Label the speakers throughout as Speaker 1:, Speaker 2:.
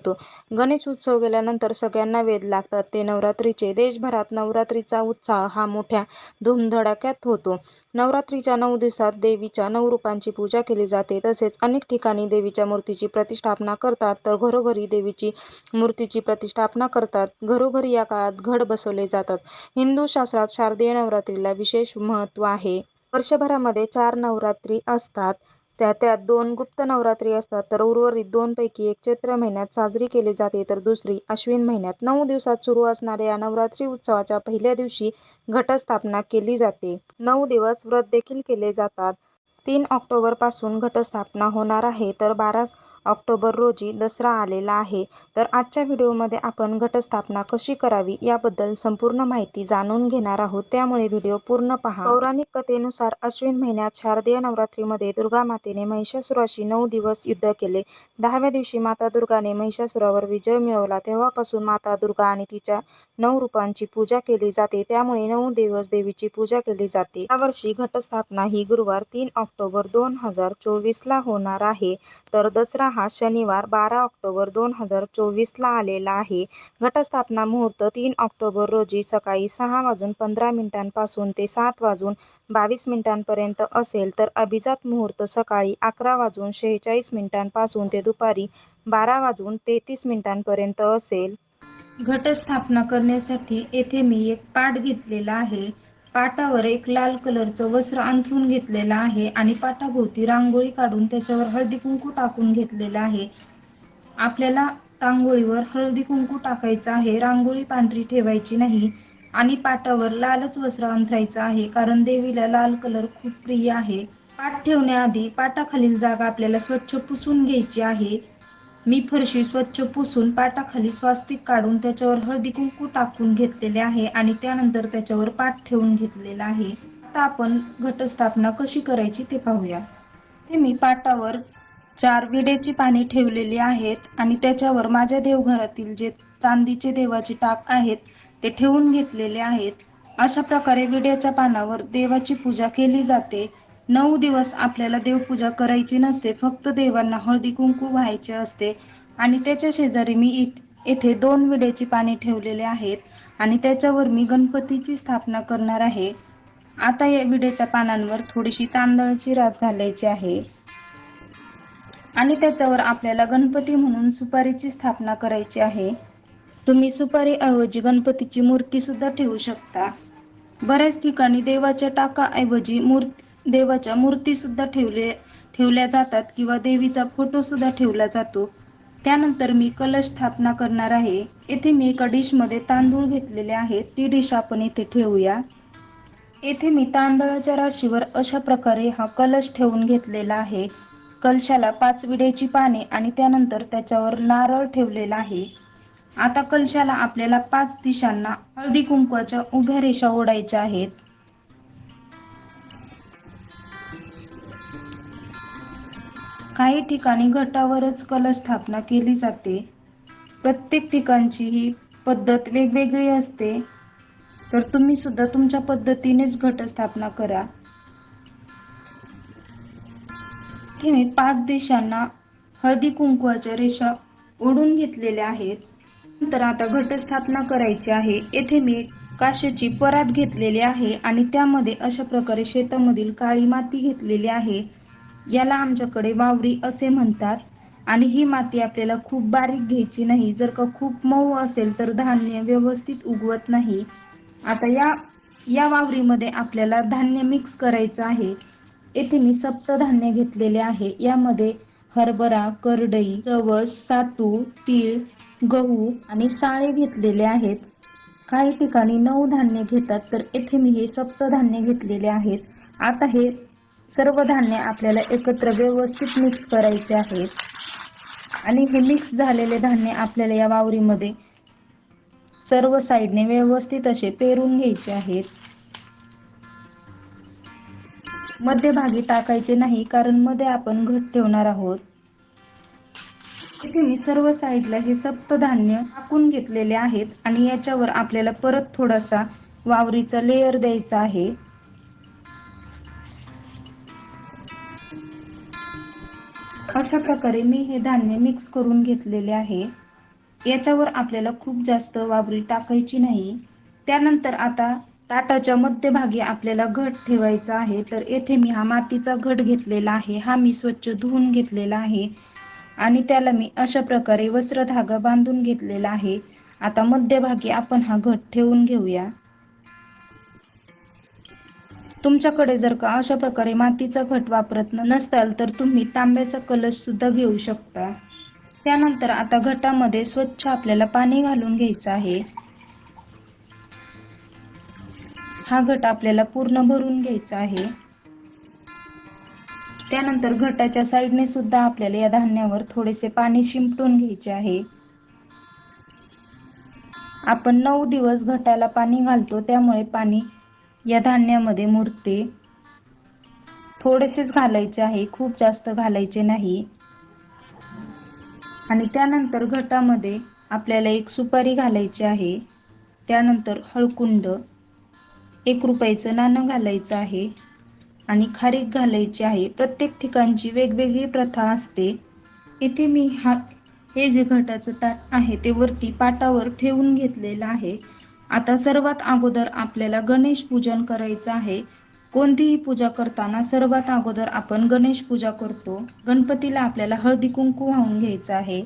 Speaker 1: होतो. गणेश उत्सव गेल्यानंतर सगळ्यांना वेध लागतात ते नवरात्रीचे. देशभरात नवरात्रीचा उत्साह हा मोठ्या धुमधडाक्यात होतो. नवरात्रीच्या 9 दिवसात देवीच्या 9 रूपांची पूजा केली जाते. तसेच अनेक ठिकाणी देवीच्या मूर्तीची प्रतिष्ठापना करतात, तर घरोघरी देवीची मूर्तीची प्रतिष्ठापना करतात. घरोघरी या काळात घट बसवले जातात. हिंदू शास्त्रात शारदीय नवरात्रीला विशेष महत्त्व आहे. वर्षभरामध्ये 4 नवरात्री असतात. त्यात 2 गुप्त नवरात्री असतात, तर उर्वरित 2 पैकी एक चैत्र महिन्यात साजरी केली जाते, तर दुसरी अश्विन महिन्यात. 9 दिवसात सुरू असणाऱ्या या नवरात्री उत्सवाच्या पहिल्या दिवशी घटस्थापना केली जाते. 9 दिवस व्रत देखील केले जातात. 3 ऑक्टोबरपासून घटस्थापना होणार आहे, तर 12 ऑक्टोबर रोजी दसरा आलेला आहे. तर आजच्या व्हिडिओमध्ये आपण घटस्थापना कशी करावी याबद्दल संपूर्ण माहिती जाणून घेणार आहोत, त्यामुळे व्हिडिओ पूर्ण पहा. पौराणिक कथेनुसार अश्विन महिन्यात शारदीय नवरात्रीमध्ये दुर्गा मातेने महिषासुराशी 9 दिवस युद्ध केले. 10व्या दिवशी माता दुर्गाने महिषासुरावर विजय मिळवला. तेव्हापासून माता दुर्गा आणि तिच्या 9 रूपांची पूजा केली जाते, त्यामुळे 9 दिवस देवीची पूजा केली जाते. यावर्षी घटस्थापना ही गुरुवार 3 ऑक्टोबर 2024ला होणार आहे, तर दसरा हा शनिवार 12 ऑक्टोबर 2024ला आलेला आहे. घटस्थापना मुहूर्त 3 ऑक्टोबर रोजी सकाळी 6:15 ते 7:22 असेल, तर अभिजात मुहूर्त सकाळी 11:46 ते दुपारी 12:33 असेल.
Speaker 2: घटस्थापना करण्यासाठी येथे मी एक पाट घेतलेला आहे. पाटावर एक लाल कलरचं वस्त्र अंथरून घेतलेलं आहे आणि पाटाभोवती रांगोळी काढून त्याच्यावर हळदी कुंकू टाकून घेतलेलं आहे. आपल्याला रांगोळीवर हळदी कुंकू टाकायचं आहे. रांगोळी पांढरी ठेवायची नाही आणि पाटावर लालच वस्त्र अंथरायचं आहे, कारण देवीला लाल कलर खूप प्रिय आहे. पाट ठेवण्याआधी पाटाखालील जागा आपल्याला स्वच्छ पुसून घ्यायची आहे. मी फरशी स्वच्छ पुसून पाटाखाली स्वास्तिक काढून त्याच्यावर हळदी कुंकू टाकून घेतलेले आहे आणि त्यानंतर त्याच्यावर पाट ठेवून घेतलेला आहे. आता आपण घटस्थापना कशी करायची ते पाहूया. ते मी पाटावर 4 विड्याची पाने ठेवलेली आहेत आणि त्याच्यावर माझ्या देवघरातील जे चांदीचे देवाचे टाक आहेत ते ठेवून घेतलेले आहेत. अशा प्रकारे विड्याच्या पानावर देवाची पूजा केली जाते. 9 दिवस आपल्याला देवपूजा करायची नसते, फक्त देवांना हळदी कुंकू व्हायचे असते. आणि त्याच्या शेजारी मी येथे 2 विड्याची पाने ठेवलेले आहेत आणि त्याच्यावर मी गणपतीची स्थापना करणार आहे. आता या विड्याच्या पानांवर थोडीशी तांदळाची रास घालायची आहे आणि त्याच्यावर आपल्याला गणपती म्हणून सुपारीची स्थापना करायची आहे. तुम्ही सुपारीऐवजी गणपतीची मूर्ती सुद्धा ठेवू शकता. बऱ्याच ठिकाणी देवाच्या टाकाऐवजी देवाच्या मूर्ती सुद्धा ठेवल्या जातात किंवा देवीचा फोटो सुद्धा ठेवला जातो. त्यानंतर मी कलश स्थापना करणार आहे. येथे मी एका डिशमध्ये तांदूळ घेतलेले आहेत, ती डिश आपण इथे ठेवूया. येथे मी तांदळाच्या राशीवर अशा प्रकारे हा कलश ठेवून घेतलेला आहे. कलशाला 5 विड्याची पाने आणि त्यानंतर त्याच्यावर नारळ ठेवलेला आहे. आता कलशाला आपल्याला 5 दिशांना हळदी कुंकवाच्या उभ्या रेषा ओढायच्या आहेत. काही ठिकाणी घटावरच कलश स्थापना केली जाते. प्रत्येक ठिकाणची ही पद्धत वेगवेगळी असते, तर तुम्ही सुद्धा तुमच्या पद्धतीनेच घटस्थापना करा. मी 5 दिशांना हळदी कुंकवाच्या रेषा ओढून घेतलेल्या आहेत. नंतर आता घटस्थापना करायची आहे. येथे मी काशेची परात घेतलेली आहे आणि त्यामध्ये अशा प्रकारे शेतामधील काळी माती घेतलेली आहे. याला आमच्याकडे वावरी असे म्हणतात आणि ही माती आपल्याला खूप बारीक घ्यायची नाही. जर का खूप मऊ असेल तर धान्य व्यवस्थित उगवत नाही. आता या वावरीमध्ये आपल्याला धान्य मिक्स करायचं आहे. येथे मी सप्तधान्य घेतलेले आहे. यामध्ये हरभरा, करडई, जवस, सातू, तीळ, गहू आणि साळे घेतलेले आहेत. काही ठिकाणी 9 धान्य घेतात, तर येथे मी हे सप्तधान्य घेतलेले आहेत. आता हे सर्व धान्य आपल्याला एकत्र व्यवस्थित मिक्स करायचे आहेत आणि हे मिक्स झालेले धान्य आपल्याला या वावरीमध्ये सर्व साईडने व्यवस्थित असे पेरून घ्यायचे आहेत. मध्यभागी टाकायचे नाही, कारण मध्ये आपण घट ठेवणार आहोत. इथे मी सर्व साईडला हे सप्तधान्य टाकून घेतलेले आहेत आणि याच्यावर आपल्याला परत थोडासा वावरीचा लेयर द्यायचा आहे. अशा प्रकारे मी हे धान्य मिक्स करून घेतलेले आहे. याच्यावर आपल्याला खूप जास्त वाबरी टाकायची नाही. त्यानंतर आता ताटाच्या मध्यभागी आपल्याला घट ठेवायचा आहे. तर येथे मी हा मातीचा घट घेतलेला आहे. हा मी स्वच्छ धुवून घेतलेला आहे आणि त्याला मी अशा प्रकारे वस्त्र धागा बांधून घेतलेला आहे. आता मध्यभागी आपण हा घट ठेवून घेऊया. तुमच्याकडे जर का अशा प्रकारे मातीचा घट वापरत नसाल तर तुम्ही तांब्याचा कलश सुद्धा घेऊ शकता. त्यानंतर आता घटामध्ये स्वच्छ आपल्याला पाणी घालून घ्यायचं आहे. हा घट आपल्याला पूर्ण भरून घ्यायचा आहे. त्यानंतर घटाच्या साईडने सुद्धा आपल्याला या धान्यावर थोडेसे पाणी शिंपडून घ्यायचे आहे. आपण 9 दिवस घटाला पाणी घालतो, त्यामुळे पाणी या धान्यामध्ये मुरते. थोडेसेच घालायचे आहे, खूप जास्त घालायचे नाही. आणि त्यानंतर घटामध्ये आपल्याला एक सुपारी घालायची आहे. त्यानंतर हळकुंड, 1 रुपयाचं नाणं घालायचं आहे आणि खारीक घालायची आहे. प्रत्येक ठिकाणची वेगवेगळी प्रथा असते. इथे मी हे जे घटाचं ताट आहे ते वरती पाटावर ठेवून घेतलेलं आहे. आता सर्वात अगोदर आपल्याला गणेश पूजन करायचं आहे. कोणतीही पूजा करताना सर्वात अगोदर आपण गणेश पूजा करतो. गणपतीला आपल्याला हळदी कुंकू वाहून घ्यायचं आहे.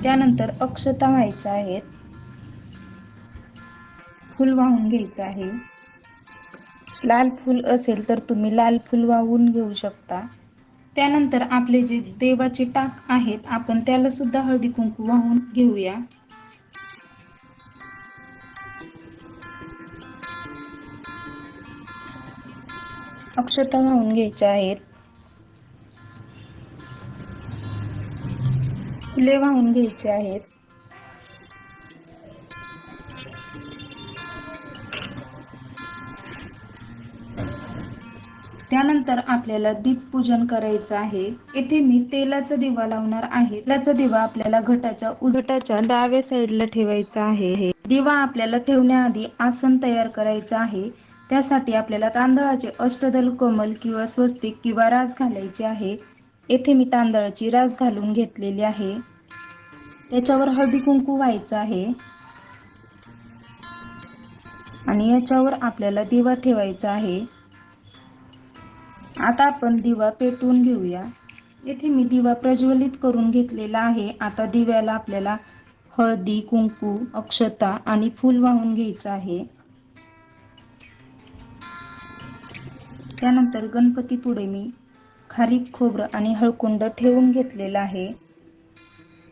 Speaker 2: त्यानंतर अक्षता व्हायच्या आहेत, फुल वाहून घ्यायचं आहे. लाल फुल असेल तर तुम्ही लाल फुल वाहून घेऊ शकता. त्यानंतर आपले जे देवाचे टाक आहेत आपण त्याला सुद्धा हळदी कुंकू वाहून घेऊया. अक्षता वाहून घ्यायच्या आहेत, फुले वाहून घ्यायचे आहेत. त्यानंतर आपल्याला दीपपूजन करायचं आहे. येथे मी तेलाचा दिवा लावणार आहे. तेलाचा दिवा आपल्याला घटाच्या डाव्या साईडला ठेवायचा आहे. दिवा आपल्याला ठेवण्याआधी आसन तयार करायचं आहे. त्यासाठी आपल्याला तांदळाचे अष्टदल कमल किंवा स्वस्तिक किंवा रास घालायचे आहे. येथे मी तांदळाची रास घालून घेतलेली आहे. त्याच्यावर हळदी कुंकू व्हायचं आहे आणि याच्यावर आपल्याला दिवा ठेवायचा आहे. आता आपण दिवा पेटवून घेऊया. येथे मी दिवा प्रज्वलित करून घेतलेला आहे. आता दिव्याला आपल्याला हळदी कुंकू, अक्षता आणि फूल वाहून घ्यायचं आहे. त्यानंतर गणपती पुढे मी खारीक, खोबरं आणि हळकुंड ठेवून घेतलेलं आहे.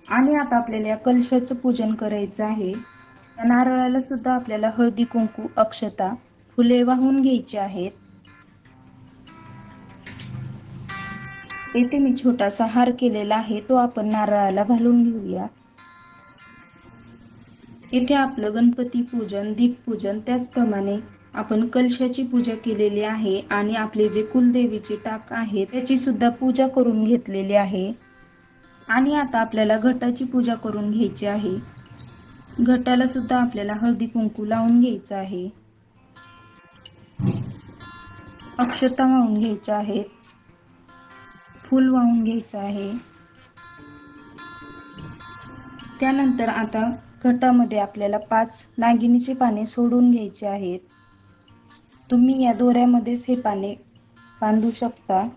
Speaker 2: आणि आता आपल्याला या कलशाचं पूजन करायचं आहे. या नारळाला सुद्धा आपल्याला हळदी कुंकू, अक्षता, फुले वाहून घ्यायची आहेत. येथे मी छोटासा हार केलेला आहे, तो आपण नारळाला घालून घेऊया. येथे आपलं गणपती पूजन, दीपपूजन, त्याचप्रमाणे आपण कलशाची पूजा केलेली आहे आणि आपले जे कुलदेवीचे टाक आहे त्याची सुद्धा पूजा करून घेतलेली आहे. आणि आता आपल्याला घटाची पूजा करून घ्यायची आहे. घटाला सुद्धा आपल्याला हळदी कुंकू लावून घ्यायचं आहे. अक्षता वाहून घ्यायच्या आहेत, फूल वाहून घ्यायचं आहे. त्यानंतर आता घटामध्ये आपल्याला 5 नागिनीची पाने सोडून घ्यायची आहेत. तुम्ही या दोऱ्यामध्येच हे पाने बांधू शकता.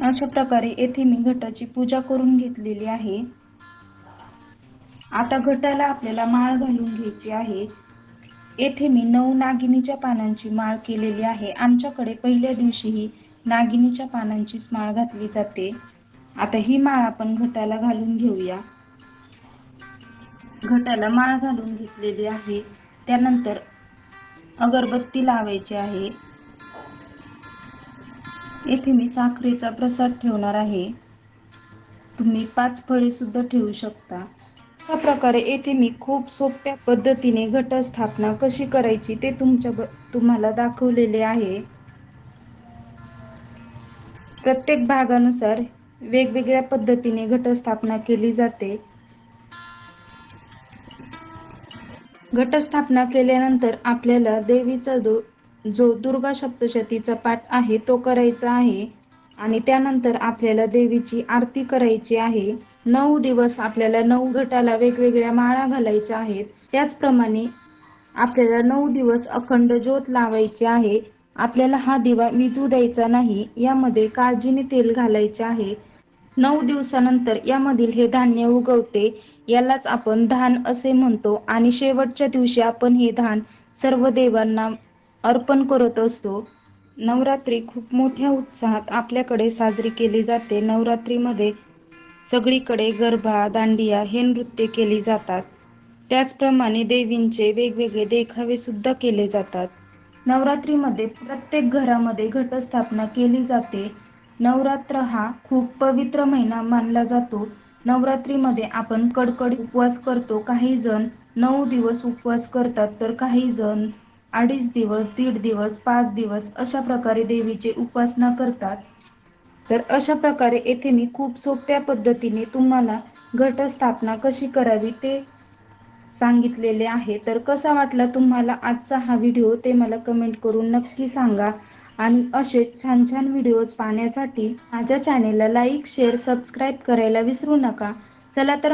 Speaker 2: अशा प्रकारे येथे मी घटाची पूजा करून घेतलेली आहे. आता घटाला आपल्याला माळ घालून घ्यायची आहे. येथे मी 9 नागिनीच्या पानांची माळ केलेली आहे. आमच्याकडे पहिल्या दिवशी नागिनीच्या पानांचीच माळ घातली जाते. आता ही माळ आपण घटाला घालून घेऊया. घटाला माळ घालून घेतलेली आहे. त्यानंतर अगरबत्ती लावायची आहे. येथे मी साखरेचा प्रसाद ठेवणार आहे. तुम्ही 5 फळे सुद्धा ठेवू शकता. अशा प्रकारे येथे मी खूप सोप्या पद्धतीने घटस्थापना कशी करायची ते तुम्हाला दाखवलेले आहे. प्रत्येक भागानुसार वेगवेगळ्या पद्धतीने घटस्थापना केली जाते. घटस्थापना केल्यानंतर आपल्याला देवीचा जो दुर्गा सप्तशतीचा पाठ आहे तो करायचा आहे आणि त्यानंतर आपल्याला देवीची आरती करायची आहे. 9 दिवस आपल्याला 9 घटाला वेगवेगळ्या माळा घालायच्या आहेत. त्याचप्रमाणे आपल्याला 9 दिवस अखंड ज्योत लावायची आहे. आपल्याला हा दिवा विझू द्यायचा नाही. यामध्ये काळजीने तेल घालायचे आहे. 9 दिवसानंतर यामधील हे धान्य उगवते, यालाच आपण धान असे म्हणतो आणि शेवटच्या दिवशी आपण हे धान सर्व देवांना अर्पण करत असतो. नवरात्री खूप मोठ्या उत्साहात आपल्याकडे साजरी केली जाते. नवरात्रीमध्ये सगळीकडे गरबा, दांडिया हे नृत्य केली जातात. त्याचप्रमाणे देवींचे वेगवेगळे देखावे सुद्धा केले जातात. नवरात्रीमध्ये प्रत्येक घरामध्ये घटस्थापना केली जाते. नवरात्र हा खूप पवित्र महिना मानला जातो. नवरात्रीमध्ये आपण कडकडीत उपवास करतो. काही जण 9 दिवस उपवास करतात, तर काही जण 2.5 दिवस, 1.5 दिवस, 5 दिवस अशा प्रकारे देवीची उपासना करतात. तर अशा प्रकारे येथे मी खूप सोप्या पद्धतीने तुम्हाला घटस्थापना कशी करावी ते सांगितलेले आहे. तर कसा वाटला तुम्हाला आजचा हा व्हिडिओ ते मला कमेंट करून नक्की सांगा. आणि असे छान छान व्हिडिओज पाहण्यासाठी माझ्या चॅनेलला लाईक, शेअर, सबस्क्राईब करायला विसरू नका. चला तर